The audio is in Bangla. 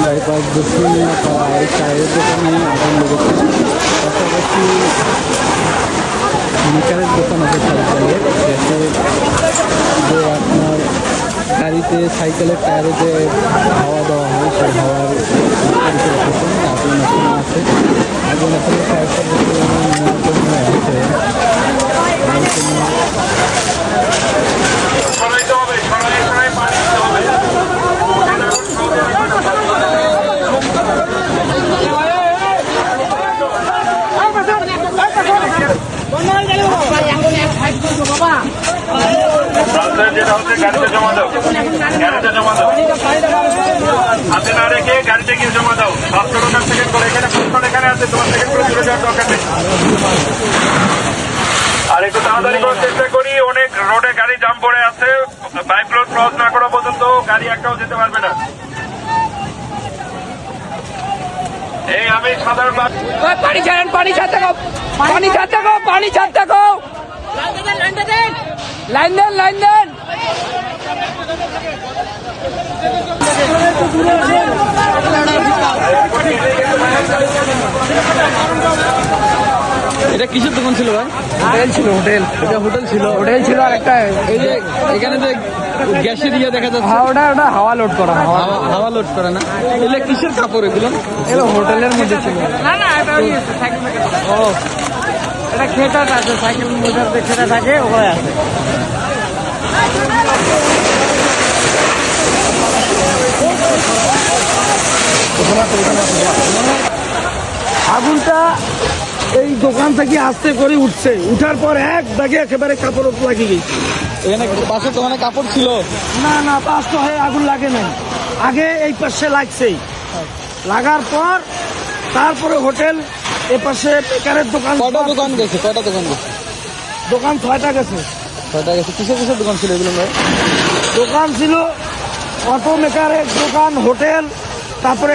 বাইপাস দক্ষিণ পাড়ায় চায়ের দোকানে আগুন লেগেছে। পাশাপাশি মেকারের দোকান আছে সাইকেলের, গ্যাসের যে আপনার গাড়িতে সাইকেলের টায়ারে যে হাওয়া দেওয়া হয় সেই হাওয়ার আগুন এখনো আছে। আগুন এখনো কয়েকটা নিয়ন্ত্রণ হয়ে আছে। যেটা হচ্ছে গাড়িতে জমা দাও, গাড়িতে জমা দাও, হাতে না রেখে গাড়িতে গিয়ে জমা দাও। 700 টাকার সেকেন্ড করে এখানে ফুটপাত এখানে আছে, তোমার সেকেন্ড করে চলে যাওয়ার দরকার নেই। আর একটু তাড়াতাড়ি করার চেষ্টা করি, অনেক রোডে গাড়ি জাম পড়ে আছে। বাইক রোড ক্রস না করা পর্যন্ত গাড়ি একটাও যেতে পারবে না। এই আমি সাধারণ পানি ছাড়েন, পানি ছাড়তে গো, পানি ছাড়তে গো, পানি ছাড়তে গো, লাইন দেন, লাইন দেন। এটা কিসের দোকান ছিল ভাই? হোটেল ছিল, হোটেল, এটা হোটেল ছিল, হোটেল ছিল। আর একটা এই যে এখানে যে গ্যাসের ইয়ে দেখা যাচ্ছে, ওটা হাওয়া লোড করা, হাওয়া লোড করে না? এগুলো কিসের কাপড় এগুলো? এগুলো হোটেলের মধ্যে ছিল। না না, এটা সাইকেল, ও এটা খেটা আছে, সাইকেল মোটর যে খেটা থাকে ওখানে আছে। আগুনটা এই দোকান থেকে আস্তে করে উঠছে, উঠার পর এক দাগে একেবারে কাপড় লাগিয়ে গেছে। এখানে পাশের দোকানে কাপড় ছিল? না না, পাঁচ তো হয়ে আগুন লাগে নাই, আগে এই পাশে লাগছেই, লাগার পর তারপরে হোটেল, এ পাশে বেকারের দোকান। কটা দোকান গেছে? কটা দোকান গেছে? দোকান 6টা গেছে। 6টা গেছে। কিসের কিসের দোকান ছিল এগুলো? দোকান ছিল অটো মেকারের দোকান, হোটেল, তারপরে